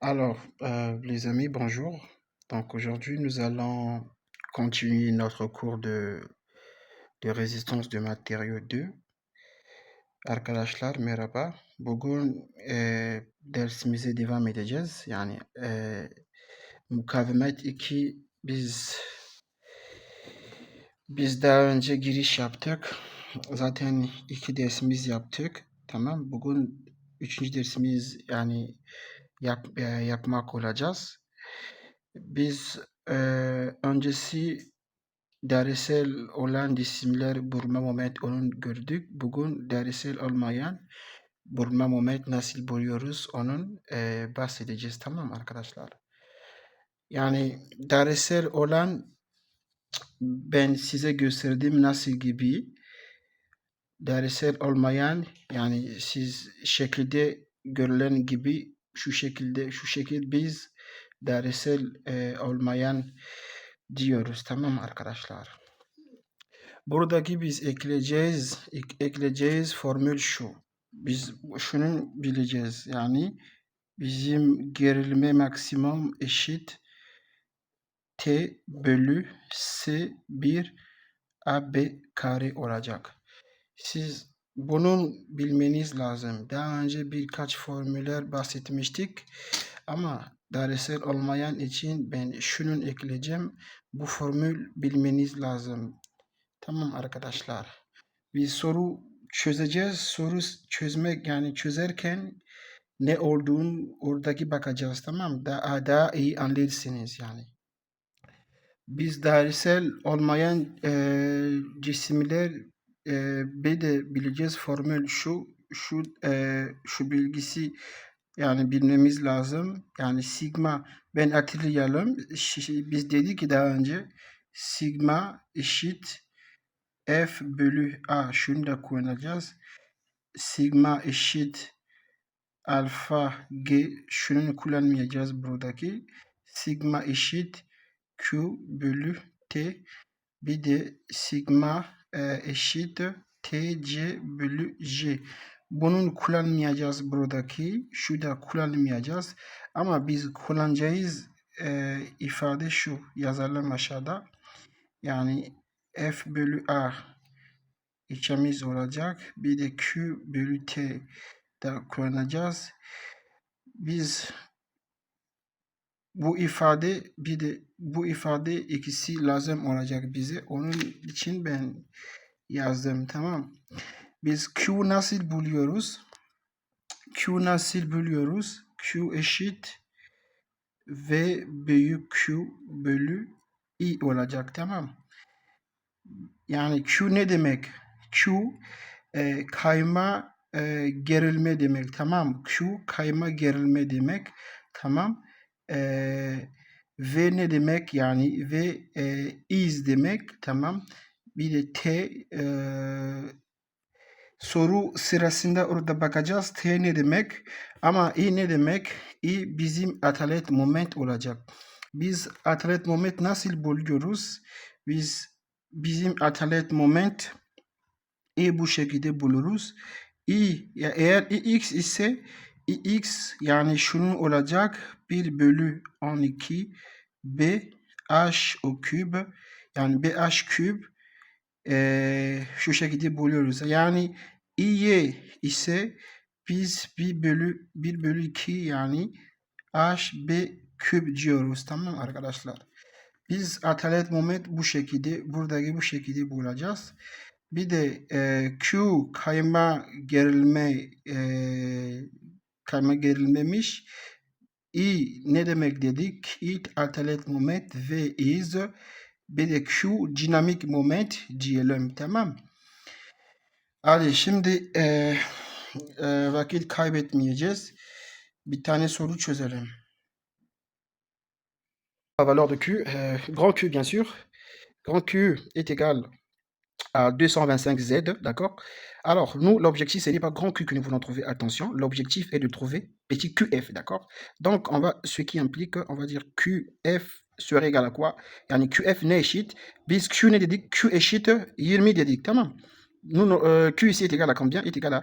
Les amis, bonjour. Donc aujourd'hui, nous allons continuer notre cours de résistance de matériaux 2. Arkadaşlar merhaba. Bugün dersimize devam edeceğiz. Mukavemet 2 biz daha önce giriş yaptık. Zaten 2 dersimiz yaptık. Tamam. Bugün 3. dersimiz yapmak olacağız. Biz öncesi dersel olan cisimler bulma moment onu gördük. Bugün dersel olmayan bulma moment nasıl buluyoruz onun bahsedeceğiz, tamam mı arkadaşlar? Yani dersel olan ben size gösterdiğim nasıl gibi dersel olmayan yani siz şekilde görülen gibi şu şekil biz dersel olmayan diyoruz, tamam mı arkadaşlar? Buradaki biz ekleyeceğiz formül şu. Biz şunu bileceğiz yani bizim gerilme maksimum eşit T bölü S1 AB kare olacak. Siz bunun bilmeniz lazım. Daha önce birkaç formüller bahsetmiştik ama dersel olmayan için ben şunun ekleyeceğim. Bu formül bilmeniz lazım. Tamam arkadaşlar. Bir soru çözeceğiz. Soru çözmek yani çözerken ne olduğunu oradaki bakacağız, tamam. Daha iyi anlarsınız yani. Biz dersel olmayan cisimler bir de bileceğiz formül şu bilgisi yani bilmemiz lazım. Yani sigma ben hatırlayalım. Biz dedik ki daha önce sigma eşit F bölü A şunu da kullanacağız. Sigma eşit alfa G şunu kullanmayacağız buradaki. Sigma eşit Q bölü T. Bir de sigma eşit TC bölü J. Bunu kullanmayacağız buradaki. Şu da kullanmayacağız. Ama biz kullanacağız ifade şu. Yazalım aşağıda. Yani F bölü A içimiz olacak. Bir de Q bölü T da kullanacağız. Biz bu ifade ikisi lazım olacak bize. Onun için ben yazdım, tamam. Biz Q nasıl buluyoruz? Q eşit V büyük Q bölü I olacak, tamam. Yani Q ne demek? Q kayma gerilme demek, tamam. Q kayma gerilme demek, tamam. V ne demek? Yani V iz demek, tamam. Bir de T soru sırasında orada bakacağız. T ne demek? Ama I ne demek? I bizim atalet moment olacak. Biz atalet moment nasıl buluyoruz? Bizim atalet moment I bu şekilde buluruz. Eğer ix ise ix yani şunun olacak 1 bölü 12 b h o küp yani bh küp şu şekilde buluyoruz. Yani İy ise biz 1 bölü 2 yani hb küp diyoruz, tamam arkadaşlar. Biz atalet moment bu şekilde buradaki bu şekilde bulacağız. Bir de Q kayma gerilmemiş. I ne demek dedik? It atalet moment V is. Bir de Q dinamik moment diyelim, tamam. Hadi şimdi vakit kaybetmeyeceğiz. Bir tane soru çözelim. La valeur de Q, grand Q bien sûr. Grand Q est égal à 225 Z, d'accord? Alors, nous, l'objectif, ce n'est pas grand Q que nous voulons trouver, attention, l'objectif est de trouver petit QF, d'accord? Donc, ce qui implique, on va dire QF serait égal à quoi? Yani QF ne eşit? Biz Q ne dedik? Q eşit 20 dedik, tamam? Q ici est égal à combien? Est égal à,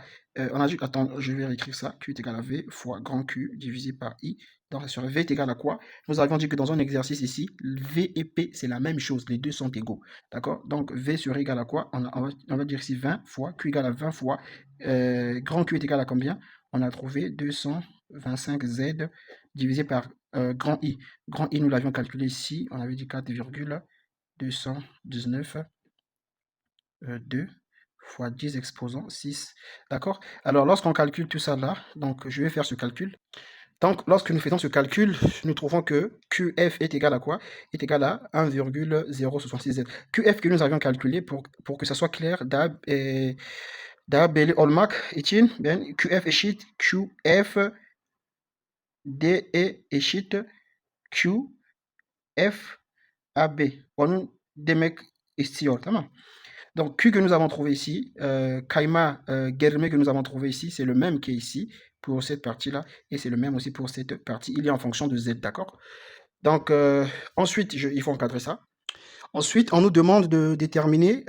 on a dit, attends, je vais réécrire ça. Q est égal à V fois grand Q divisé par I. Donc, sur V est égal à quoi? Nous avions dit que dans un exercice ici, V et P, c'est la même chose. Les deux sont égaux. D'accord? Donc, V sera égal à quoi? On va dire ici 20 fois Q égale à 20 fois. Grand Q est égal à combien? On a trouvé 225 Z divisé par grand I. Grand I, nous l'avions calculé ici. On avait dit 4,219 2 fois 10 exposant 6. D'accord? Alors, lorsqu'on calcule tout ça là, donc je vais faire ce calcul. Donc, lorsque nous faisons ce calcul, nous trouvons que QF est égal à quoi? Est égal à 1,066Z. QF que nous avions calculé pour que ça soit clair, Beli olmak için ben QF eşit QF DE eşit QF AB. Onun demek istiyor, tamam? Donc, Q que nous avons trouvé ici, Kaima Germe que nous avons trouvé ici, c'est le même qui est ici pour cette partie-là, et c'est le même aussi pour cette partie. Il est en fonction de Z, d'accord? Donc, ensuite, il faut encadrer ça. Ensuite, on nous demande de déterminer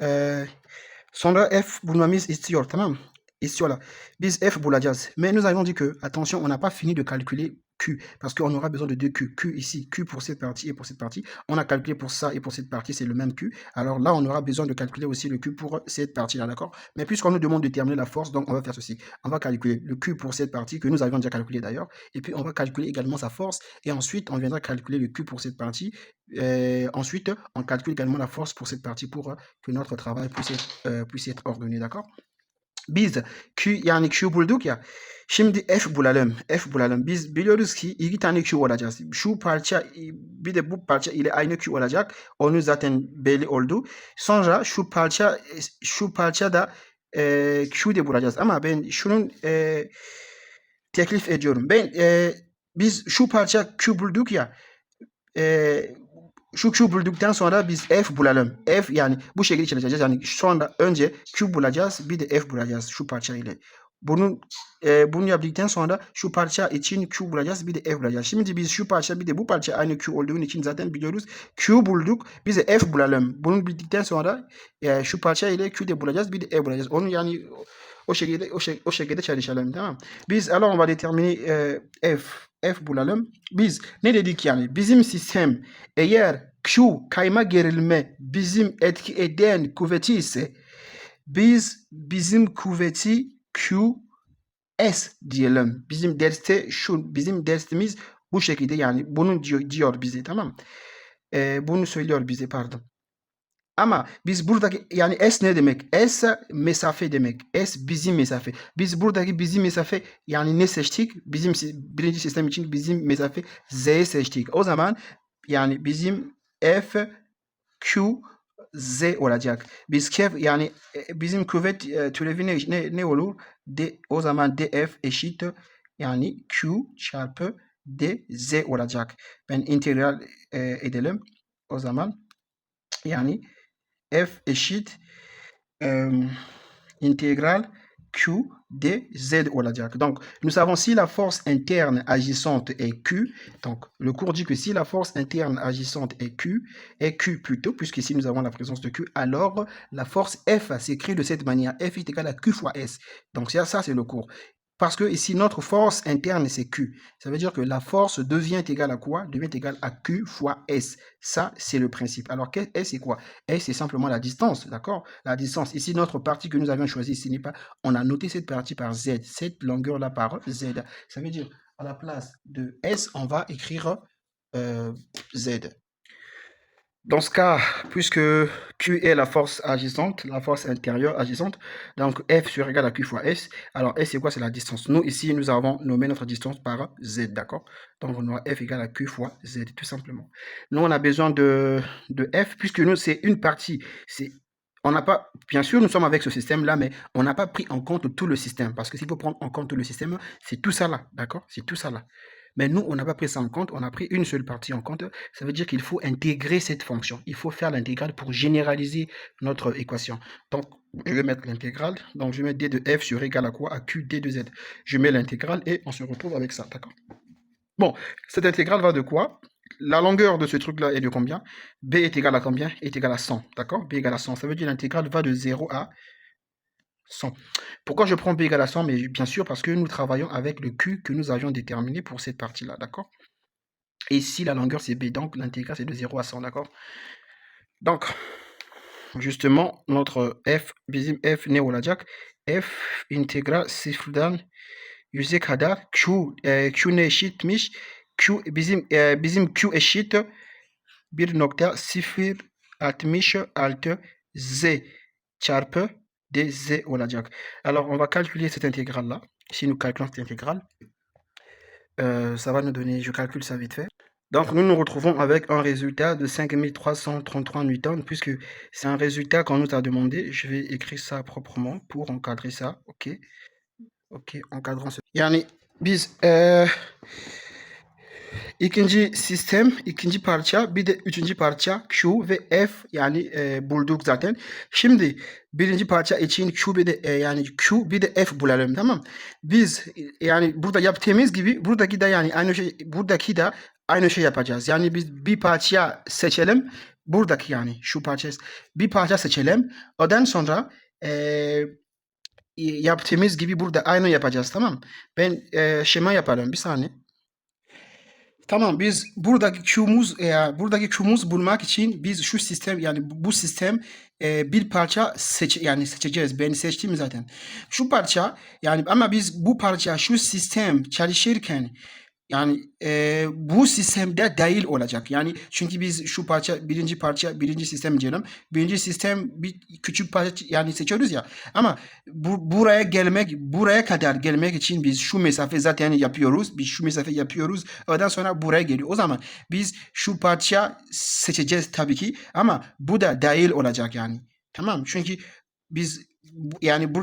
sonra F bulmamız istiyor, tamam? İstiyorlar. Biz F bulacağız. Mais nous avons dit que, attention, on n'a pas fini de calculer Q, parce qu'on aura besoin de deux Q. Q ici, Q pour cette partie et pour cette partie. On a calculé pour ça et pour cette partie, c'est le même Q. Alors là, on aura besoin de calculer aussi le Q pour cette partie-là, d'accord? Mais puisqu'on nous demande de déterminer la force, donc on va faire ceci. On va calculer le Q pour cette partie, que nous avions déjà calculé d'ailleurs, et puis on va calculer également sa force, et ensuite on viendra calculer le Q pour cette partie. Ensuite, on calcule également la force pour cette partie pour que notre travail puisse être ordonné, d'accord? Biz Q yani Q bulduk ya. Şimdi F bulalım. F bulalım. Biz biliyoruz ki iki tane Q olacağız. Şu parça bir de bu parça ile aynı Q olacak. Onu zaten belli oldu. Sonra şu parça da Q de bulacağız. Ama ben şunun teklif ediyorum. Biz şu parça Q bulduk ya. Şu Q bulduktan sonra biz F bulalım. F yani bu şekilde çalışacağız. Yani sonra önce Q bulacağız, bir de F bulacağız şu parça ile. Bunu yaptıktan sonra şu parça için Q bulacağız, bir de F bulacağız. Şimdi biz şu parça bir de bu parça aynı Q olduğu için zaten biliyoruz. Q bulduk, biz de F bulalım. Bunu bildikten sonra şu parça ile Q de bulacağız, bir de F bulacağız. Onu yani o şekilde çalışalım, tamam. Biz alors on va déterminer F bulalım. Biz ne dedik yani? Bizim sistem eğer Q kayma gerilme bizim etki eden kuvveti ise biz bizim kuvveti QS diyelim. Bizim dersimiz bu şekilde yani bunu diyor bize, tamam. Bunu söylüyor bize, pardon. Ama biz buradaki yani S ne demek? S mesafe demek. S bizim mesafe. Biz buradaki bizim mesafe yani ne seçtik? Bizim birinci sistem için bizim mesafe Z'yi seçtik. O zaman yani bizim F Q Z olacak. Yani bizim kuvvet türevi ne olur? O zaman DF eşittir yani Q çarpı DZ olacak. Ben integral edelim. O zaman yani F eşit intégral Q dz olacak. Donc, nous savons si la force interne agissante est Q. Donc, le cours dit que si la force interne agissante est Q plutôt, puisqu'ici nous avons la présence de Q, alors la force F s'écrit de cette manière. F est égal à Q fois S. Donc, ça c'est le cours. Parce que ici, notre force interne, c'est Q. Ça veut dire que la force devient égale à quoi? Devient égale à Q fois S. Ça, c'est le principe. Alors, S, c'est quoi? S, c'est simplement la distance, d'accord? La distance. Ici, notre partie que nous avions choisie, ce n'est pas... On a noté cette partie par Z, cette longueur-là par Z. Ça veut dire, à la place de S, on va écrire Z. Dans ce cas, puisque Q est la force agissante, la force intérieure agissante, donc F sera égal à Q fois S. Alors S, c'est quoi? C'est la distance. Nous, ici, nous avons nommé notre distance par Z, d'accord? Donc on aura F égale à Q fois Z, tout simplement. Nous, on a besoin de F, puisque nous, c'est une partie. On n'a pas, bien sûr, nous sommes avec ce système-là, mais on n'a pas pris en compte tout le système. Parce que s'il faut prendre en compte tout le système, c'est tout ça là, d'accord? C'est tout ça là. Mais nous, on n'a pas pris ça en compte, on a pris une seule partie en compte. Ça veut dire qu'il faut intégrer cette fonction. Il faut faire l'intégrale pour généraliser notre équation. Donc, je vais mettre l'intégrale. Donc, je mets d de f sur égal à quoi? À q d de z. Je mets l'intégrale et on se retrouve avec ça, d'accord? Bon, cette intégrale va de quoi? La longueur de ce truc-là est de combien? B est égal à combien? Est égal à 100, d'accord? B égale à 100. Ça veut dire l'intégrale va de 0 à 100. Pourquoi je prends B égale à 100? Mais bien sûr, parce que nous travaillons avec le Q que nous avions déterminé pour cette partie-là, d'accord? Et ici, la longueur, c'est B, donc l'intégral, c'est de 0 à 100, d'accord? Donc, justement, notre F, bizim F ne olacak? F integral sıfırdan 100'e kadar Q ne eşitmiş? Bizim Q eşit 1.066 Z çarpı dz olacak. Alors, on va calculer cette intégrale-là. Si nous calculons cette intégrale, ça va nous donner, je calcule ça vite fait. Donc, nous nous retrouvons avec un résultat de 5333 newtons, puisque c'est un résultat qu'on nous a demandé. Je vais écrire ça proprement pour encadrer ça. OK. OK, encadrant ce. Yani biz ikinci sistem, ikinci parça, bir de üçüncü parça Q ve F yani bulduk zaten. Şimdi birinci parça için Q bir de yani Q bir de F bulalım, tamam. Biz yani burada yaptığımız gibi buradaki de yani aynı şey, buradaki de aynı şey yapacağız. Yani biz bir parça seçelim. Buradaki yani şu parça bir parça seçelim. Ondan sonra yaptığımız gibi burada aynı yapacağız, tamam. Ben şema yaparım bir saniye. Tamam, biz buradaki Q'muz bulmak için biz şu sistem yani bu sistem bir parça seçeceğiz. Ben seçtim zaten. Şu parça yani ama biz bu parça şu sistem çalışırken yani bu sistemde değil olacak. Yani çünkü biz şu birinci sistem diyelim. Birinci sistem bir küçük parça yani seçiyoruz ya. Ama buraya kadar gelmek için biz şu mesafe zaten yapıyoruz. Biz şu mesafe yapıyoruz. Ondan sonra buraya geliyor. O zaman biz şu parça seçeceğiz tabii ki. Ama bu da değil olacak yani. Tamam. Çünkü biz yani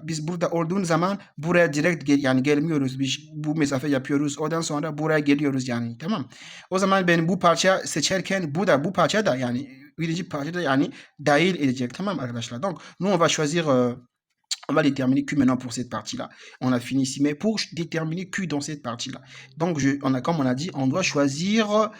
biz burada olduğun zaman buraya direkt yani gelmiyoruz. Biz bu mesafe yapıyoruz. Ondan sonra buraya geliyoruz yani. Tamam. O zaman ben bu parça seçerken bu parça da yani birinci parça da yani dahil edecek. Tamam arkadaşlar. Donc nous on va choisir on va déterminer Q maintenant pour cette partie-là. On a fini ici. Mais pour déterminer Q dans cette partie-là, donc comme on a dit, on doit choisir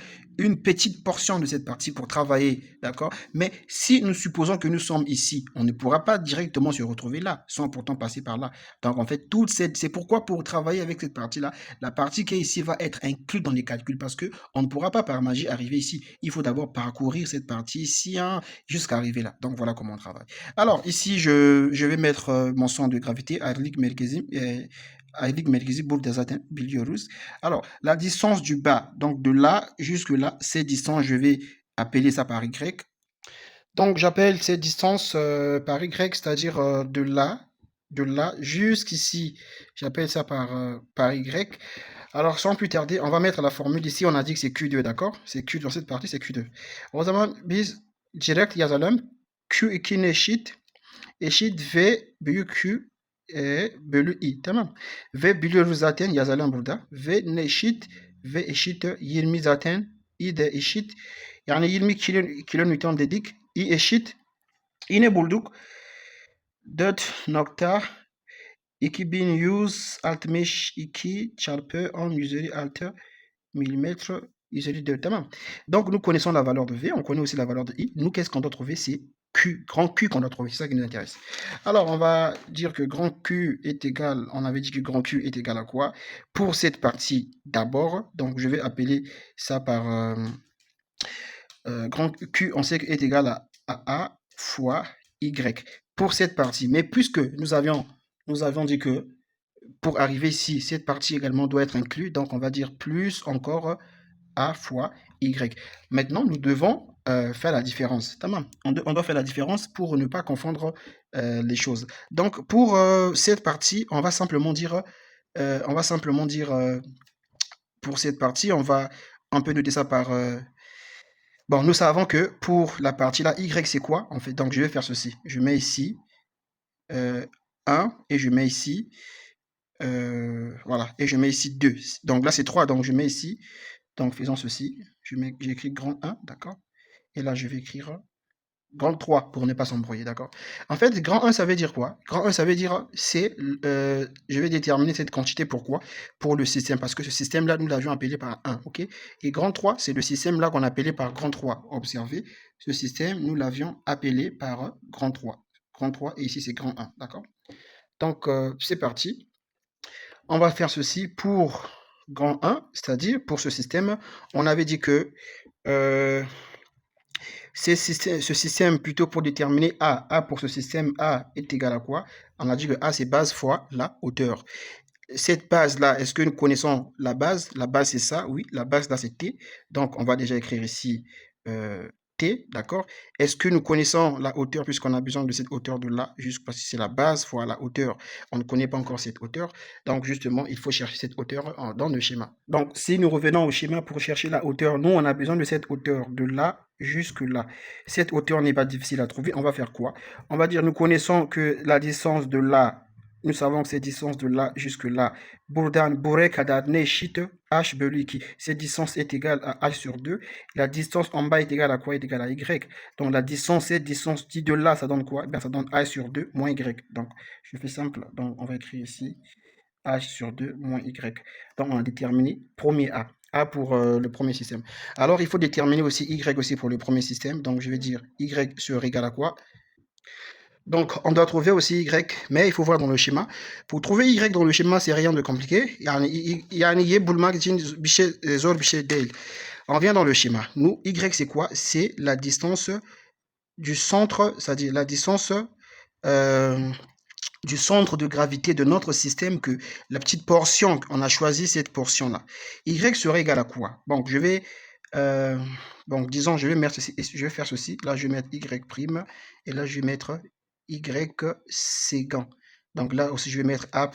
une petite portion de cette partie pour travailler, d'accord? Mais si nous supposons que nous sommes ici, on ne pourra pas directement se retrouver là, sans pourtant passer par là. Donc en fait, c'est pourquoi pour travailler avec cette partie-là, la partie qui est ici va être incluse dans les calculs parce que on ne pourra pas par magie arriver ici. Il faut d'abord parcourir cette partie ici hein, jusqu'à arriver là. Donc voilà comment on travaille. Alors ici, je vais mettre mon son de gravité, ayrılık merkezi burada zaten biliyoruz. Alors, la distance du bas, donc de là jusque là, cette distance, je vais appeler ça par Y. Donc, j'appelle cette distance par Y, c'est-à-dire de là jusqu'ici, j'appelle ça par Y. Alors, sans plus tarder, on va mettre la formule ici. On a dit que c'est Q2, d'accord? C'est Q dans cette partie, c'est Q2. O zaman biz direkt yazalım. Q2 eşit V büyük Q bölü I. Tamam. V biliyoruz zaten yazalım burada. V ne eşit? V eşit 20 zaten. I de eşit. Yani 20 kilonewton dedik. I eşit. Yine bulduk. 4.2162 çarpı 10 üzeri 6 millimètres üzeri 4. Tamam. Donc nous connaissons la valeur de V. On connaît aussi la valeur de I. Nous, qu'est-ce qu'on doit trouver? C'est Q, grand Q qu'on doit trouver, c'est ça qui nous intéresse. Alors, on va dire que grand Q est égal, on avait dit que grand Q est égal à quoi? Pour cette partie d'abord, donc je vais appeler ça par grand Q, on sait est égal à A fois Y pour cette partie. Mais puisque nous avions dit que pour arriver ici, cette partie également doit être inclue, donc on va dire plus encore A fois Y. Maintenant, nous devons faire la différence. On doit faire la différence pour ne pas confondre les choses. Donc, pour cette partie, on va simplement dire, pour cette partie, on peut noter ça par... bon, nous savons que pour la partie là, Y, c'est quoi? En fait, donc je vais faire ceci. Je mets ici 1 et je mets ici... voilà, et je mets ici 2. Donc là, c'est 3, donc je mets ici... Donc, faisons ceci. J'écris grand 1, d'accord? Et là, je vais écrire grand 3 pour ne pas s'embrouiller, d'accord? En fait, grand 1, ça veut dire quoi? Grand 1, ça veut dire, je vais déterminer cette quantité, pourquoi? Pour le système, parce que ce système-là, nous l'avions appelé par 1, ok? Et grand 3, c'est le système-là qu'on appelait par grand 3. Observez, ce système, nous l'avions appelé par grand 3. grand 3 et ici c'est grand 1, d'accord? Donc c'est parti. On va faire ceci pour grand 1, c'est-à-dire pour ce système, on avait dit que euh, ce système, plutôt pour déterminer A pour ce système, A est égal à quoi? On a dit que A c'est base fois la hauteur. Cette base-là, est-ce que nous connaissons la base? La base, c'est ça, oui. La base, là, c'est T. Donc, on va déjà écrire ici T, d'accord? Est-ce que nous connaissons la hauteur, puisqu'on a besoin de cette hauteur de là, juste parce que c'est la base fois la hauteur. On ne connaît pas encore cette hauteur. Donc, justement, il faut chercher cette hauteur dans le schéma. Donc, si nous revenons au schéma pour chercher la hauteur, nous, on a besoin de cette hauteur de là jusque là. Cette hauteur n'est pas difficile à trouver. On va faire quoi? On va dire, nous connaissons que la distance de là, nous savons que cette distance de là jusque là, Bourdan Bourek Hadad Neshit H Beliki, cette distance est égale à H sur 2. La distance en bas est égale à quoi? Est égale à Y. Donc la distance, cette distance dit de là, ça donne quoi? Ça donne H sur 2 moins Y. Donc je fais simple. Donc on va écrire ici H sur 2 moins Y. Donc on a déterminé premier A. A pour le premier système. Alors il faut déterminer aussi Y aussi pour le premier système. Donc je vais dire Y sur égal à quoi? Donc, on doit trouver aussi Y, mais il faut voir dans le schéma. Pour trouver Y dans le schéma, c'est rien de compliqué. On vient dans le schéma. Nous, Y, c'est quoi? C'est la distance du centre, c'est-à-dire la distance euh, du centre de gravité de notre système, que la petite portion, on a choisi cette portion-là. Y serait égal à quoi? Donc, disons, je vais faire ceci. Là, je vais mettre Y', et là, je vais mettre Y séquent. Donc là aussi, je vais mettre A'.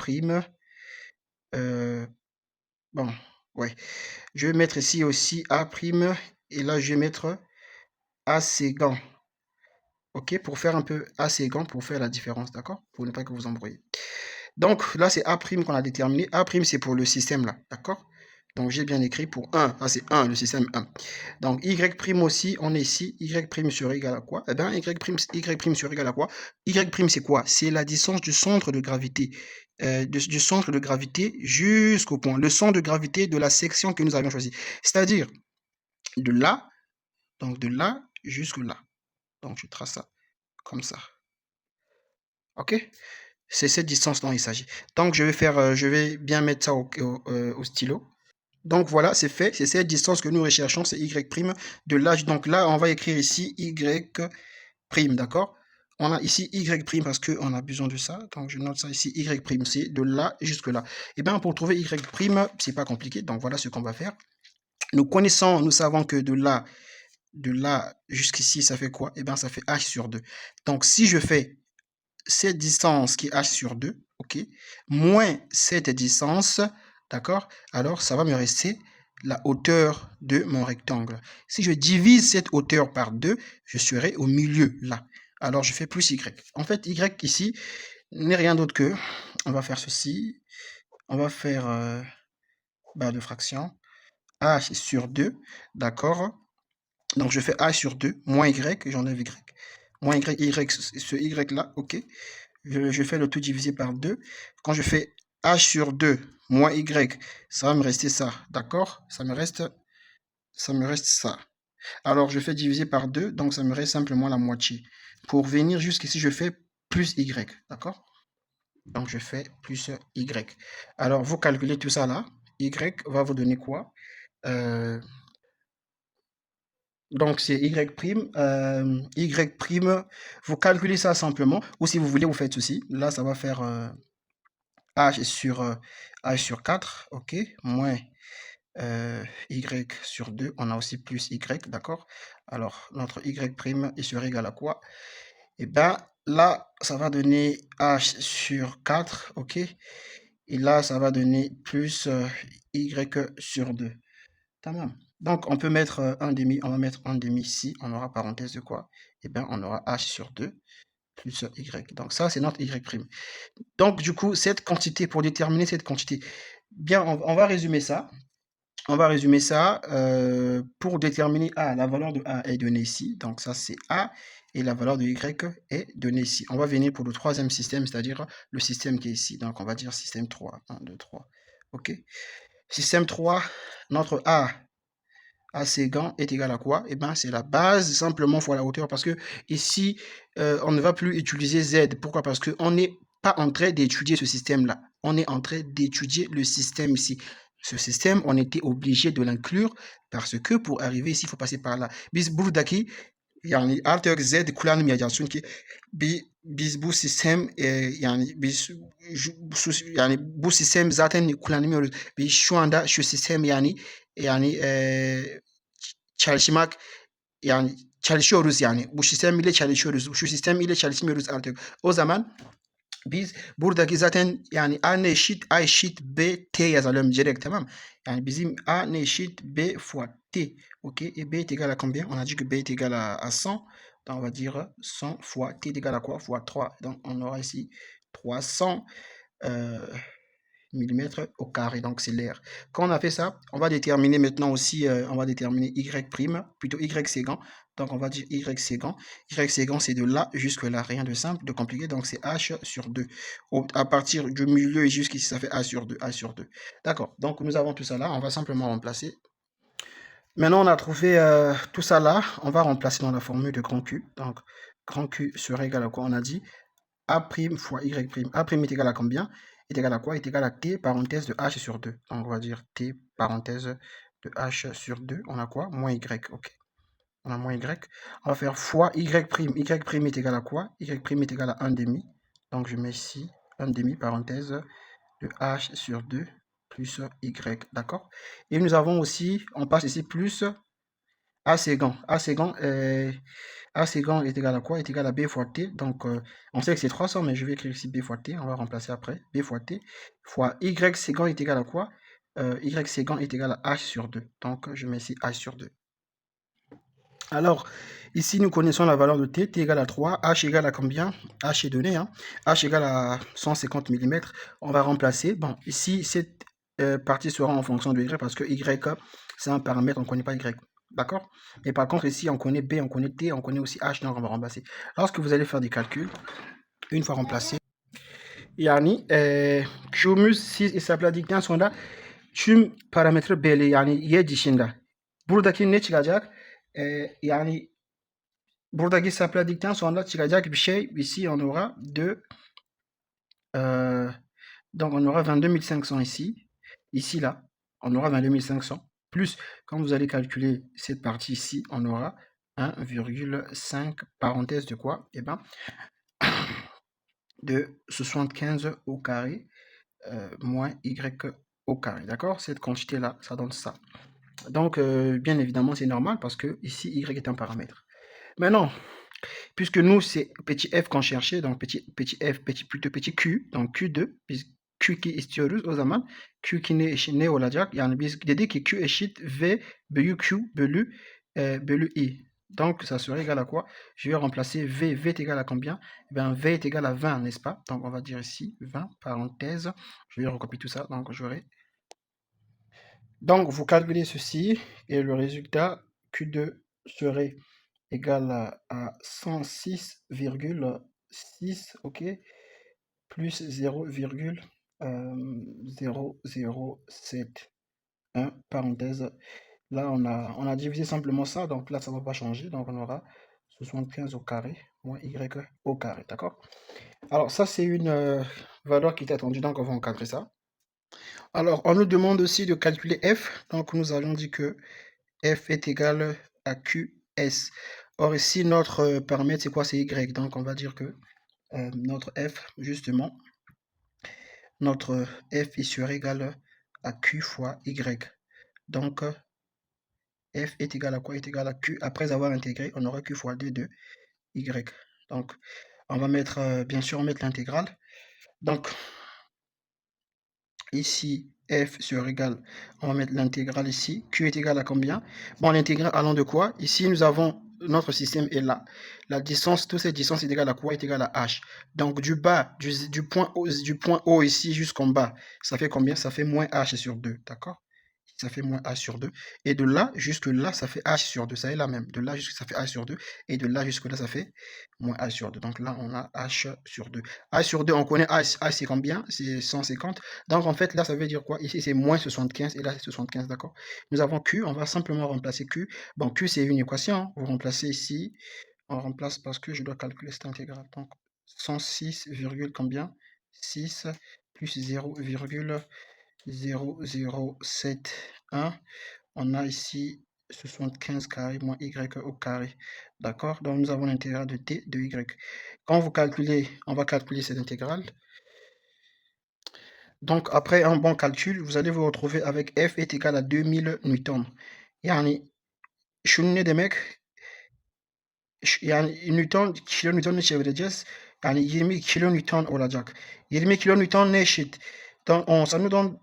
Bon, ouais. Je vais mettre ici aussi A', et là, je vais mettre A séquent. OK, pour faire un peu A séquent, pour faire la différence, d'accord? Pour ne pas que vous embrouillez. Donc là, c'est A' qu'on a déterminé. A', c'est pour le système là, d'accord? Donc j'ai bien écrit pour 1. Ah, c'est 1, le système 1. Donc Y' aussi, on est ici. Y' sur égal à quoi? Eh bien, Y' sur égal à quoi? Y' c'est quoi? C'est la distance du centre de gravité. Du centre de gravité jusqu'au point. Le centre de gravité de la section que nous avions choisi. C'est-à-dire de là, donc de là jusque là. Donc je trace ça comme ça. OK? C'est cette distance dont il s'agit. Donc je vais bien mettre ça au stylo. Donc voilà, c'est fait. C'est cette distance que nous recherchons, c'est Y'. De là, donc là, on va écrire ici Y', d'accord? On a ici Y' parce qu'on a besoin de ça. Donc je note ça ici, Y', c'est de là jusque là. Et bien pour trouver Y', c'est pas compliqué. Donc voilà ce qu'on va faire. Nous savons que de là jusqu'ici, ça fait quoi? Et bien ça fait H sur 2. Donc si je fais cette distance qui est H sur 2, ok, moins cette distance, d'accord, alors ça va me rester la hauteur de mon rectangle. Si je divise cette hauteur par 2, je serai au milieu, là. Alors je fais plus Y. En fait, Y ici n'est rien d'autre que, on va faire ceci, on va faire barre de fraction, H sur 2, d'accord. Donc je fais H sur 2, moins Y, j'enlève Y. Moins Y, ce Y là, ok. Je fais le tout divisé par 2. Quand je fais H sur 2 moins Y, ça va me rester ça, d'accord? Ça me reste ça. Alors, je fais diviser par 2, donc ça me reste simplement la moitié. Pour venir jusqu'ici, je fais plus Y, d'accord? Donc, je fais plus Y. Alors, vous calculez tout ça là. Y va vous donner quoi? Donc, c'est Y', vous calculez ça simplement. Ou si vous voulez, vous faites ceci. Là, ça va faire H sur 4, ok, moins Y sur 2, on a aussi plus Y, d'accord? Alors, notre Y' est sur égal à quoi? Et bien, là, ça va donner H sur 4, ok? Et là, ça va donner plus Y sur 2. Tamam. Donc, on peut mettre un demi, on va mettre un demi ici, on aura parenthèse de quoi? Et bien, on aura H sur 2 plus Y. Donc, ça, c'est notre Y'. Donc, du coup, cette quantité, pour déterminer cette quantité, bien, on va résumer ça. On va résumer ça pour déterminer A. La valeur de A est donnée ici. Donc, ça, c'est A. Et la valeur de Y est donnée ici. On va venir pour le troisième système, c'est-à-dire le système qui est ici. Donc, on va dire système 3. 1, 2, 3. OK. Système 3, notre A. A séquent est égal à quoi? Eh bien, c'est la base simplement fois la hauteur, parce que ici, on ne va plus utiliser Z. Pourquoi? Parce qu'on n'est pas en train d'étudier ce système-là. On est en train d'étudier le système ici. Ce système, on était obligé de l'inclure parce que pour arriver ici, il faut passer par là. Biz buradaki yani artık Z kullanmayacağız çünkü biz bu sistem yani yani bu sistem zaten kullanmıyoruz. Biz şu anda şu sistem yani çalışmak yani çalışıyoruz yani. Bu sistem ile çalışıyoruz. Şu sistem ile çalışmıyoruz artık. O zaman biz buradaki zaten yani A ne eşit A eşit B T yazalım direkt, tamam. Yani bizim A ne eşit B fois T. Ok, et B est égal à combien? On a dit que B est égal à 100. Donc on va dire 100 fois T est égal à quoi? Fois 3. Donc on aura ici 300 millimètres au carré, donc c'est l'air. Quand on a fait ça, on va déterminer maintenant aussi, on va déterminer Y prime, plutôt Y séquent. Donc on va dire Y séquent. Y séquent, c'est de là jusque là, rien de simple, de compliqué, donc c'est H sur 2. À partir du milieu et jusqu'ici, ça fait A sur 2, A sur 2. D'accord, donc nous avons tout ça là, on va simplement remplacer. Maintenant, on a trouvé tout ça là, on va remplacer dans la formule de grand Q. Donc grand Q sera égal à quoi? On a dit A' fois Y prime. A' est égal à combien? Est égal à quoi? Est égal à T parenthèse de H sur 2. Donc on va dire T parenthèse de H sur 2. On a quoi? Moins Y. Ok. On a moins Y. On va faire fois Y prime. Y prime est égal à quoi? Y prime est égal à 1 demi. Donc je mets ici 1 demi parenthèse de H sur 2 plus Y. D'accord? Et nous avons aussi, on passe ici plus A séquent. A séquent est égal à quoi? Est égal à B fois T. Donc, on sait que c'est 300, mais je vais écrire ici B fois T. On va remplacer après. B fois T fois Y séquent est égal à quoi? Y séquent est égal à H sur 2. Donc, je mets ici H sur 2. Alors, ici, nous connaissons la valeur de T. T égale à 3. H égale à combien? H est donné. Hein? H égale à 150 mm. On va remplacer. Bon, ici, cette partie sera en fonction de Y parce que Y, c'est un paramètre, on ne connaît pas Y. D'accord? Mais par contre, ici, on connaît B, on connaît T, on connaît aussi H, donc on va remplacer. Lorsque vous allez faire des calculs, une fois remplacé, yani, Q'muz siz hesapladikten sonra tüm parametre belli, yani Y dışında. Buradaki ne çıkacak? Yani buradaki hesapladikten sonra çıkacak bir şey, ici on aura donc on aura 22 500 ici. Ici, là, on aura 22 500. Plus, quand vous allez calculer cette partie ici, on aura 1,5 parenthèse de quoi? Eh bien, de 75 au carré moins Y au carré. D'accord? Cette quantité-là, ça donne ça. Donc, bien évidemment, c'est normal parce que ici, Y est un paramètre. Maintenant, puisque nous, c'est petit f qu'on cherchait, donc petit f, plutôt petit q, donc q2, Q istiyoruz. O zaman Q2 ne olacak? Yani biz dedik ki Q eşit V bölü Q bölü I. Donc, ça serait égal à quoi? Je vais remplacer V. V est égal à combien? Eh bien, V est égal à 20, n'est-ce pas? Donc, on va dire ici 20, parenthèse. Je vais recopier tout ça. Donc, j'aurai. Donc, vous calculez ceci et le résultat Q2 serait égal à 106,6, ok, plus 0,0071, parenthèse. Là, on a divisé simplement ça, donc là, ça ne va pas changer. Donc, on aura 75 au carré moins Y au carré, d'accord? Alors, ça, c'est une valeur qui est attendue, donc on va encadrer ça. Alors, on nous demande aussi de calculer F. Donc, nous avons dit que F est égal à QS. Or, ici, notre paramètre, c'est quoi? C'est Y. Donc, on va dire que notre F, justement, notre F, il serait égal à Q fois Y. Donc, F est égal à quoi? Est égal à Q. Après avoir intégré, on aura Q fois D de Y. Donc, on va mettre, bien sûr, on va mettre l'intégrale. Donc, ici, F sera égal, on va mettre l'intégrale ici. Q est égal à combien? Bon, l'intégrale allant de quoi? Ici, nous avons, notre système est là. La distance, toute cette distance est égale à quoi? Est égale à H. Donc, du bas, du point O ici jusqu'en bas, ça fait combien? Ça fait moins H sur 2, d'accord? ça fait moins H sur 2. Et de là jusque là, ça fait H sur 2. Ça est la même. De là jusque ça fait H sur 2. Et de là jusque là, ça fait moins H sur 2. Donc là, on a H sur 2. H sur 2, on connaît H. H, c'est combien? C'est 150. Donc en fait, là, ça veut dire quoi? Ici, c'est moins 75. Et là, c'est 75, d'accord? Nous avons Q. On va simplement remplacer Q. Bon, Q, c'est une équation. Vous remplacez ici. On remplace parce que je dois calculer cette intégrale. Donc 106, combien? 6 plus 0,0071. On a ici 75 carré moins y au carré. D'accord? Donc nous avons l'intégrale de t de y. Quand vous calculez, on va calculer cette intégrale. Donc après un bon calcul, vous allez vous retrouver avec F est égal à 2000 newtons. Yani şunu ne demek? Yani Newton, kilonewton'u çevireceğiz. Yani 20 kilonewton olacak. 20 kilonewton ne eşit? Ça nous donne,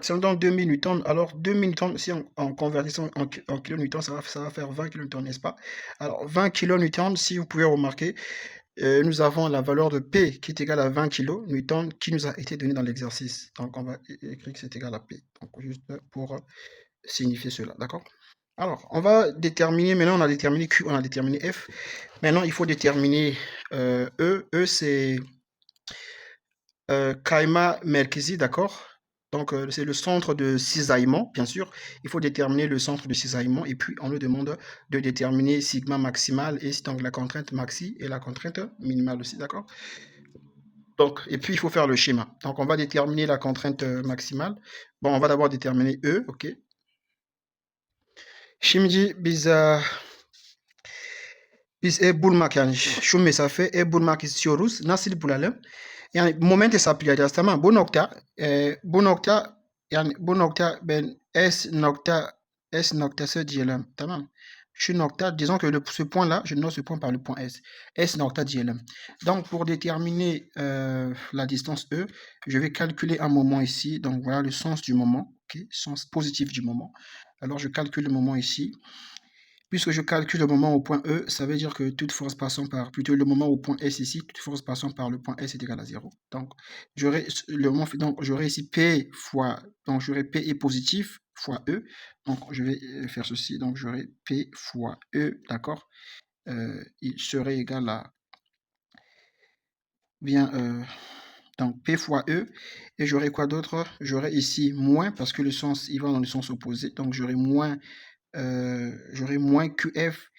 ça nous donne 2000 newtons. Alors 2000 newtons, si en convertissant en kilonewtons, ça va faire 20 kilonewtons, n'est-ce pas? Alors 20 kilonewtons, si vous pouvez remarquer, nous avons la valeur de P qui est égale à 20 kilonewtons qui nous a été donnée dans l'exercice. Donc on va écrire que c'est égal à P. Donc juste pour signifier cela, d'accord? Alors, on va déterminer, maintenant on a déterminé Q, on a déterminé F. Maintenant, il faut déterminer E. E, c'est Kaima Merkezi, d'accord? Donc, c'est le centre de cisaillement, bien sûr. Il faut déterminer le centre de cisaillement et puis on nous demande de déterminer sigma maximal et donc la contrainte maxi et la contrainte minimale aussi, d'accord? Donc, et puis il faut faire le schéma. Donc, on va déterminer la contrainte maximale. Bon, on va d'abord déterminer E, ok? Şimdi biz bulmak yani şu mesafe bulmak istiyoruz. Nasıl bulalım? Yani moment hesaplayacağız, tamam. Bu nokta ben S noktası diyelim, tamam. Şu nokta, disons que ce point là, je note ce point par le point S. S nokta diyelim. Donc pour déterminer la distance E, je vais calculer un moment ici. Donc voilà le sens du moment, ok, sens positif du moment. Alors je calcule le moment ici. Puisque je calcule le moment au point E, ça veut dire que toute force passant par, plutôt le moment au point S ici, toute force passant par le point S est égale à 0. Donc, j'aurai ici P fois, donc j'aurai P est positif fois E. Donc, je vais faire ceci. Donc, j'aurai P fois E, d'accord? Il serait égal à, bien, donc P fois E. Et j'aurai quoi d'autre? J'aurai ici moins, parce que le sens, il va dans le sens opposé. Donc, j'aurai moins QF.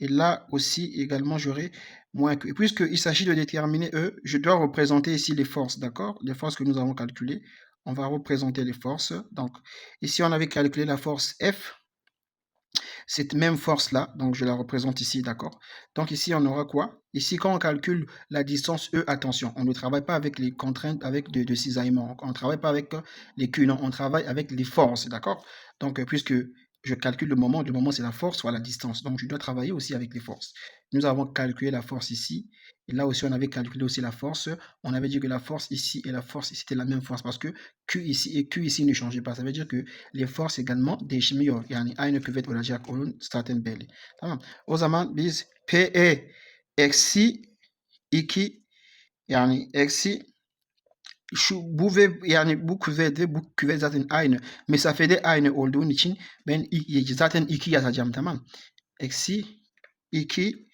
Et là aussi, également, j'aurai moins Q. Et puisqu'il s'agit de déterminer E, je dois représenter ici les forces, d'accord? Les forces que nous avons calculées. On va représenter les forces. Donc, ici, on avait calculé la force F. Cette même force-là, donc je la représente ici, d'accord? Donc ici, on aura quoi? Ici, quand on calcule la distance E, attention, on ne travaille pas avec les contraintes, avec de cisaillement. On ne travaille pas avec les Q, non, on travaille avec les forces, d'accord? Donc, puisque je calcule le moment c'est la force soit la distance. Donc, je dois travailler aussi avec les forces. Nous avons calculé la force ici. Et là aussi, on avait calculé aussi la force. On avait dit que la force ici et la force ici, c'était la même force parce que Q ici et Q ici ne changeaient pas. Ça veut dire que les forces également değişmiyor. Yani aynı küvet olacak onun zaten belli. Tamam. O zaman biz PE eksi 2 yani eksi bu küvet ve bu küvet zaten aynı. Mesafede aynı olduğun için ben zaten 2 yazacağım, tamam. Eksi 2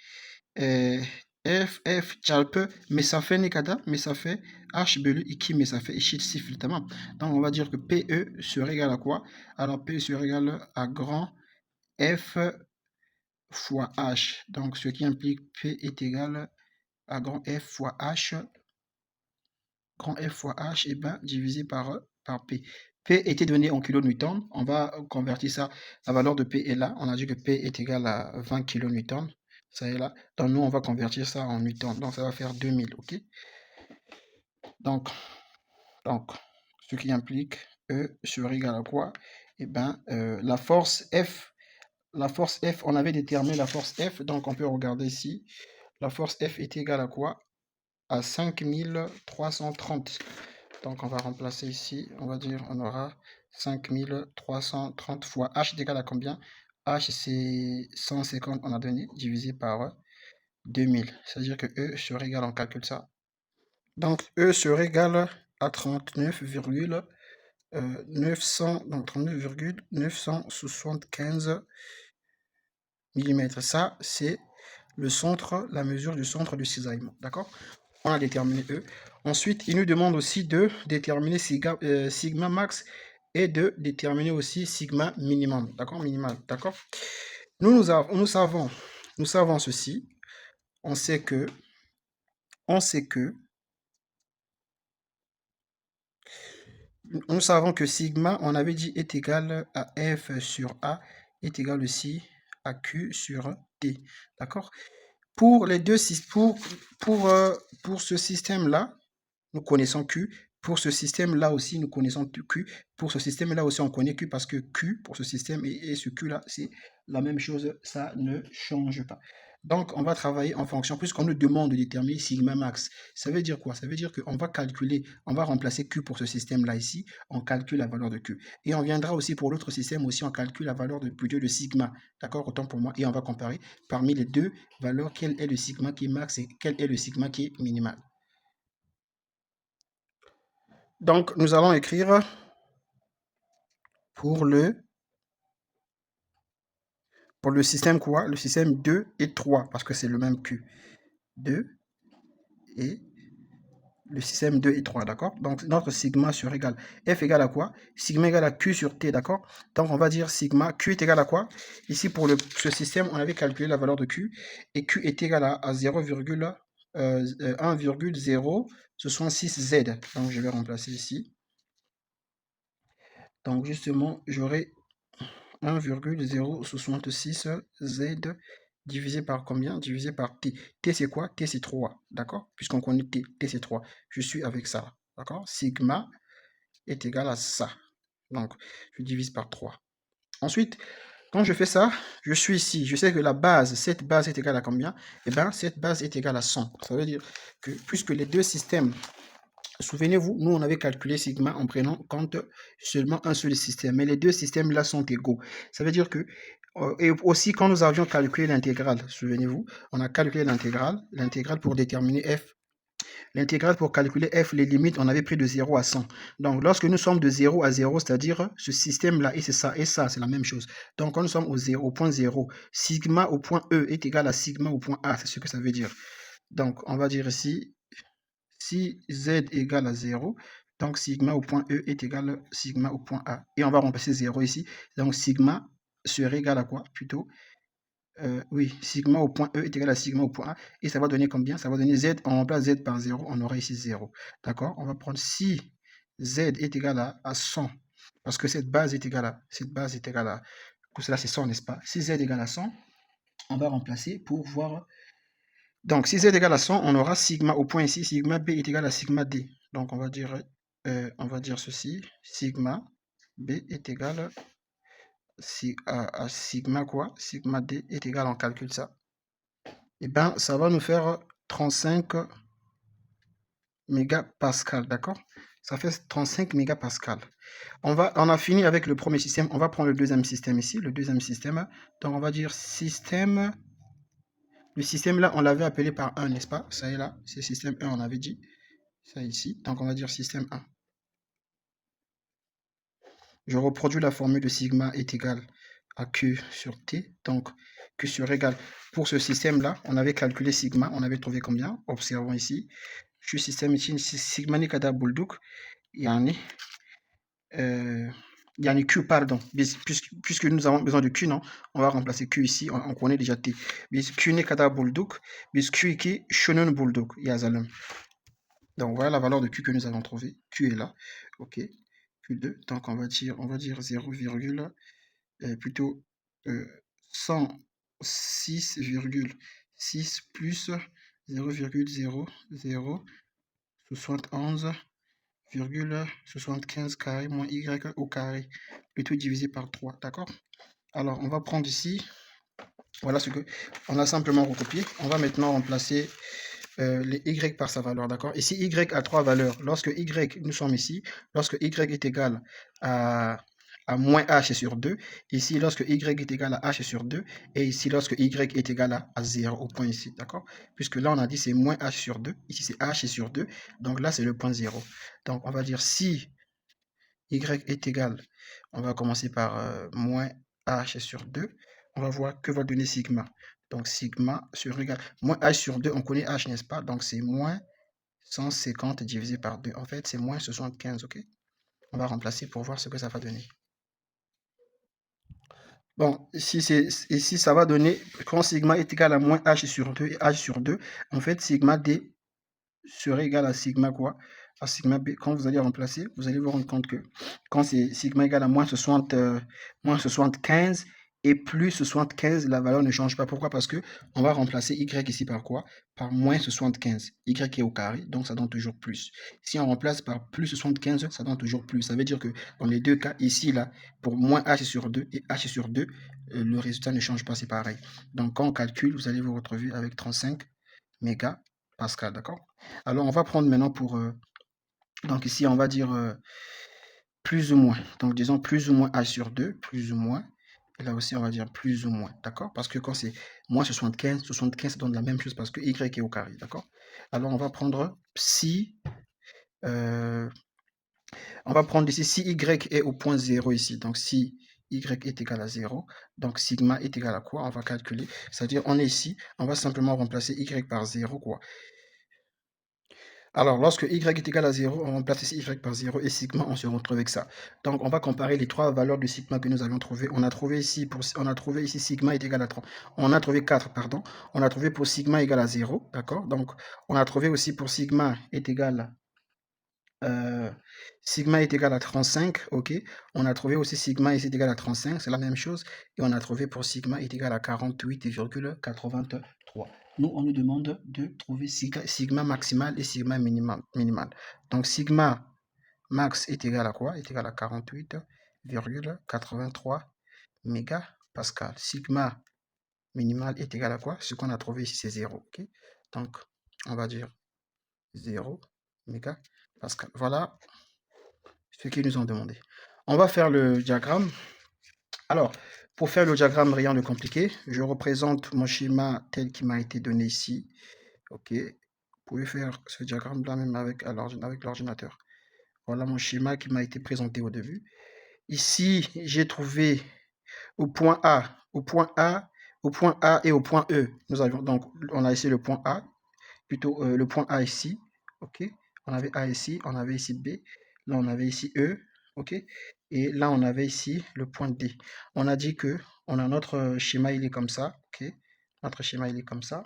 F çarpı mesafe ne kadar? Mesafe H bölü 2 mesafe eşit 0, tamam. Donc on va dire que PE serait égal à quoi? Alors P serait égal à grand F fois H. Donc ce qui implique P est égal à grand F fois H. Grand F fois H et ben, divisé par P. P était donné en kilonewtons. On va convertir ça. La valeur de P est là. On a dit que P est égal à 20 kilonewtons. Ça est là. Donc nous, on va convertir ça en newtons. Donc ça va faire 2000, ok? Donc, ce qui implique E serait égal à quoi? Eh ben, la force F, on avait déterminé la force F, donc on peut regarder ici. La force F est égale à quoi? À 5330. Donc on va remplacer ici, on va dire, on aura 5330 fois H est égal à combien? H c'est 150, on a donné, divisé par 2000. C'est-à-dire que E serait égal, on calcule ça. Donc E serait égal à 39,3 donc 39,975 mm. Ça, c'est le centre, la mesure du centre du cisaillement. D'accord? On a déterminé E. Ensuite, il nous demande aussi de déterminer sigma max et de déterminer aussi sigma minimum. D'accord? Minimal. D'accord? Nous savons ceci. On sait que nous savons que sigma, on avait dit, est égal à F sur A, est égal aussi à Q sur T. D'accord? Pour les deux, pour ce système-là, nous connaissons Q. Pour ce système-là aussi, nous connaissons Q. Pour ce système-là aussi, on connaît Q parce que Q, pour ce système et ce Q-là, c'est la même chose. Ça ne change pas. Donc, on va travailler en fonction, puisqu'on nous demande de déterminer sigma max. Ça veut dire quoi? Ça veut dire qu'on va calculer, on va remplacer Q pour ce système-là ici, on calcule la valeur de Q. Et on viendra aussi pour l'autre système aussi, on calcule la valeur plutôt de sigma. D'accord? Autant pour moi. Et on va comparer parmi les deux valeurs, quel est le sigma qui est max et quel est le sigma qui est minimal. Donc, nous allons écrire pour le système quoi? Le système 2 et 3, parce que c'est le même Q. 2 et le système 2 et 3, d'accord? Donc, notre sigma sur égal. F égale à quoi? Sigma égale à Q sur T, d'accord? Donc, on va dire sigma, Q est égal à quoi? Ici, pour ce système, on avait calculé la valeur de Q, et Q est égal à 1,066 Z. Donc, je vais remplacer ici. Donc, justement, j'aurai 1,066 Z divisé par combien? Divisé par T. T c'est quoi? T c'est 3, d'accord? Puisqu'on connaît T, T c'est 3. Je suis avec ça, d'accord? Sigma est égal à ça. Donc, je divise par 3. Ensuite, quand je fais ça, je suis ici. Je sais que la base, cette base est égale à combien? Eh bien, cette base est égale à 100. Ça veut dire que puisque les deux systèmes, souvenez-vous, nous, on avait calculé sigma en prenant compte seulement un seul système. Mais les deux systèmes-là sont égaux. Ça veut dire que, et aussi quand nous avions calculé l'intégrale, souvenez-vous, on a calculé l'intégrale pour déterminer f. L'intégrale pour calculer f, les limites, on avait pris de 0 à 100. Donc, lorsque nous sommes de 0 à 0, c'est-à-dire ce système-là, et c'est ça, c'est la même chose. Donc, quand nous sommes au point 0, sigma au point E est égal à sigma au point A, c'est ce que ça veut dire. Donc, on va dire ici, si z égale à 0, donc sigma au point E est égal à sigma au point A. Et on va remplacer 0 ici. Donc sigma serait égal à quoi plutôt? Oui, sigma au point E est égal à sigma au point A. Et ça va donner combien? Ça va donner z. On remplace z par 0. On aura ici 0. D'accord? On va prendre si z est égal à 100. Parce que cette base est égale à... Tout cela c'est 100, n'est-ce pas? Si z est égal à 100, on va remplacer pour voir... Donc, si z est égal à 100, on aura sigma au point ici, sigma b est égal à sigma d. Donc, on va dire ceci, sigma b est égal à sigma quoi? Sigma d est égal, on calcule ça. Et bien, ça va nous faire 35 mégapascal, d'accord? Ça fait 35 mégapascal. On a fini avec le premier système, on va prendre le deuxième système ici, le deuxième système. Donc, on va dire système... Le système là, on l'avait appelé par 1, n'est-ce pas? Ça est là, c'est système 1, on avait dit. Ça ici. Donc on va dire système 1. Je reproduis la formule de sigma est égal à Q sur T. Donc Q sur égal. Pour ce système-là, on avait calculé sigma. On avait trouvé combien? Observons ici. Şu système için sigma ne kadar bulduk? Yani Q, pardon. Puisque nous avons besoin de Q, non? On va remplacer Q ici. On connaît déjà T. Biz Q ne kadar bulduk? Biz Q2 şunun bulduk yazalım. Donc voilà la valeur de Q que nous avons trouvé. Q est là. OK. Q2. Donc on va dire 0, plutôt 106,6 plus 0,0071,75 carré moins y au carré, plutôt divisé par 3. D'accord? Alors on va prendre ici, voilà ce que on a simplement recopié. On va maintenant remplacer les y par sa valeur, d'accord? Ici, y a 3 valeurs. Lorsque y, nous sommes ici, lorsque y est égal à moins h sur 2, ici, lorsque y est égal à h sur 2, et ici, lorsque y est égal à 0, au point ici, d'accord? Puisque là, on a dit c'est moins h sur 2, ici c'est h sur 2, donc là, c'est le point 0. Donc, on va dire si y est égal, on va commencer par moins h sur 2. On va voir que va donner sigma. Donc sigma sur égal, moins h sur 2, on connaît h, n'est-ce pas? Donc c'est moins 150 divisé par 2. En fait, c'est moins 75, ok? On va remplacer pour voir ce que ça va donner. Bon, ici ça va donner, quand sigma est égal à moins h sur 2 et h sur 2, en fait, sigma d serait égal à sigma quoi? À sigma b. Quand vous allez remplacer, vous allez vous rendre compte que quand c'est sigma égal à moins 75 et plus 75, la valeur ne change pas. Pourquoi? Parce que on va remplacer y ici par quoi? Par moins 75. Y est au carré, donc ça donne toujours plus. Si on remplace par plus 75, ça donne toujours plus. Ça veut dire que dans les deux cas, ici, là, pour moins h sur 2 et h sur 2, le résultat ne change pas, c'est pareil. Donc quand on calcule, vous allez vous retrouver avec 35 mégapascal, d'accord? Alors on va prendre maintenant pour... donc ici, on va dire plus ou moins. Donc disons plus ou moins h sur 2, plus ou moins. Et là aussi, on va dire plus ou moins, d'accord? Parce que quand c'est moins 75, 75 ça donne la même chose parce que y est au carré, d'accord? Alors on va prendre si... on va prendre ici si y est au point 0 ici. Donc si y est égal à 0, donc sigma est égal à quoi? On va calculer. C'est-à-dire on est ici, on va simplement remplacer y par 0, quoi. Alors, lorsque y est égal à 0, on remplace ici y par 0 et sigma, on se retrouve avec ça. Donc, on va comparer les trois valeurs de sigma que nous avions trouvées. On a trouvé ici sigma est égal à 3. On a trouvé 4, pardon. On a trouvé pour sigma égal à 0, d'accord? Donc, on a trouvé aussi pour sigma est égal à 35, ok. On a trouvé aussi sigma est égal à 35, c'est la même chose. Et on a trouvé pour sigma est égal à 48,83. Nous, on nous demande de trouver sigma maximal et sigma minimal. Donc, sigma max est égal à quoi? Est égal à 48,83 mégapascal. Sigma minimal est égal à quoi? Ce qu'on a trouvé ici, c'est 0. Ok. Donc, on va dire 0 mégapascal. Voilà ce qu'ils nous ont demandé. On va faire le diagramme. Alors, pour faire le diagramme, rien de compliqué. Je représente mon schéma tel qu'il m'a été donné ici. Ok. Vous pouvez faire ce diagramme-là même avec l'ordinateur. Voilà mon schéma qui m'a été présenté au début. Ici, j'ai trouvé au point A, au point A, au point A et au point E. Nous avions donc, on a ici le point A, plutôt le point A ici. Ok. On avait A ici, on avait ici B. Là, on avait ici E. Ok. Et là, on avait ici le point D. On a dit que on a notre schéma, il est comme ça. Ok. Notre schéma, il est comme ça.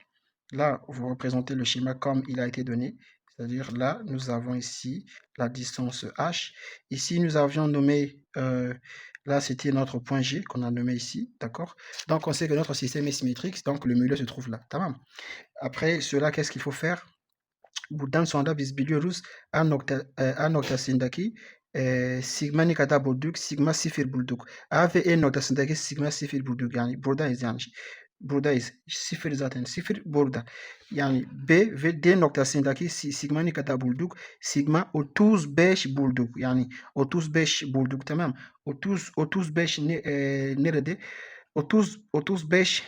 Là, vous représentez le schéma comme il a été donné. C'est-à-dire là, nous avons ici la distance H. Ici, nous avions nommé, là, c'était notre point G qu'on a nommé ici. D'accord? Donc, on sait que notre système est symétrique. Donc, le milieu se trouve là. Tamam. Après cela, qu'est-ce qu'il faut faire? Buradan sonra biz biliyoruz A noktasındaki sigma ne kadar bulduk? Sigma 0 bulduk. A ve E noktasındaki sigma 0 bulduk. Yani buradayız yani. Buradayız. 0 zaten. 0 burada. Yani B ve D noktasındaki sigma ne kadar bulduk? Sigma 35 bulduk. Yani 35 bulduk, tamam. 35 nerede? 35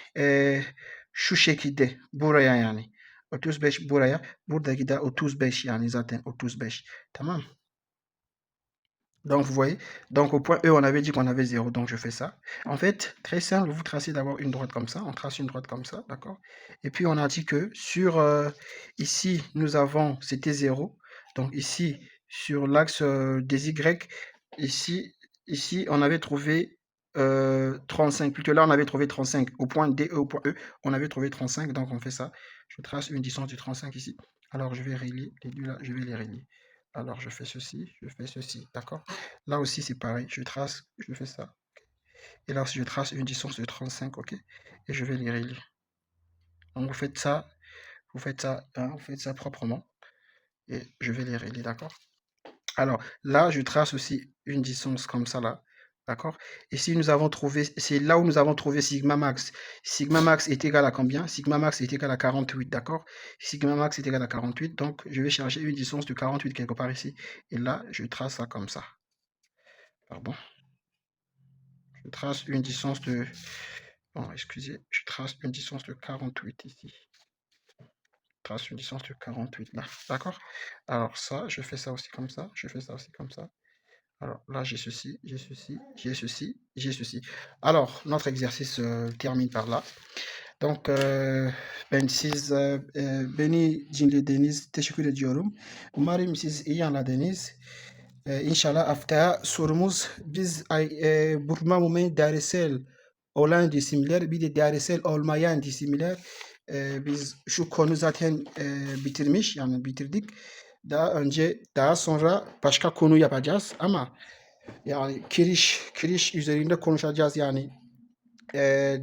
şu şekilde buraya yani. 35 buraya. Buradaki de 35 yani zaten 35. Tamam. Donc, vous voyez, donc au point E, on avait dit qu'on avait 0, donc je fais ça. En fait, très simple, vous tracez d'abord une droite comme ça, on trace une droite comme ça, d'accord? Et puis, on a dit que sur, ici, nous avons, c'était 0, donc ici, sur l'axe des Y, ici, on avait trouvé 35, plutôt là, on avait trouvé 35, au point D et au point E, on avait trouvé 35, donc on fait ça. Je trace une distance de 35 ici. Alors, je vais relier les deux là, je vais les relier. Alors, je fais ceci, d'accord? Là aussi, c'est pareil. Je trace, je fais ça. Et là aussi, je trace une distance de 35, ok? Et je vais les relier. Donc, vous faites ça proprement. Et je vais les relier, d'accord? Alors, là, je trace aussi une distance comme ça, là. D'accord? Ici, nous avons trouvé, c'est là où nous avons trouvé sigma max. Sigma max est égal à combien? Sigma max est égal à 48, d'accord? Sigma max est égal à 48, donc je vais chercher une distance de 48 quelque part ici. Et là, je trace ça comme ça. Pardon. Je trace une distance de... Bon, excusez, je trace une distance de 48 ici. Je trace une distance de 48 là, d'accord? Alors ça, je fais ça aussi comme ça, je fais ça aussi comme ça. Alors là, j'ai ceci, j'ai ceci, j'ai ceci, j'ai ceci. Alors, notre exercice termine par là. Donc, ben siz beni dinlediğiniz teşekkür ediyorum. Umarım siz iyi anladınız. İnşallah haftaya sorumuz biz bulma moment dersel olan cisimler bir de dersel olmayan cisimler biz şu konu zaten bitirmiş yani bitirdik. Daha sonra başka konu yapacağız ama yani kiriş üzerinde konuşacağız yani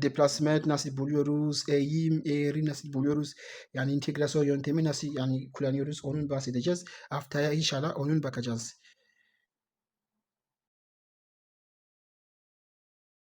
deplasman nasıl buluyoruz, eğim, eğri nasıl buluyoruz, yani integrasyon yöntemi nasıl yani kullanıyoruz, onun bahsedeceğiz. Haftaya inşallah onun bakacağız.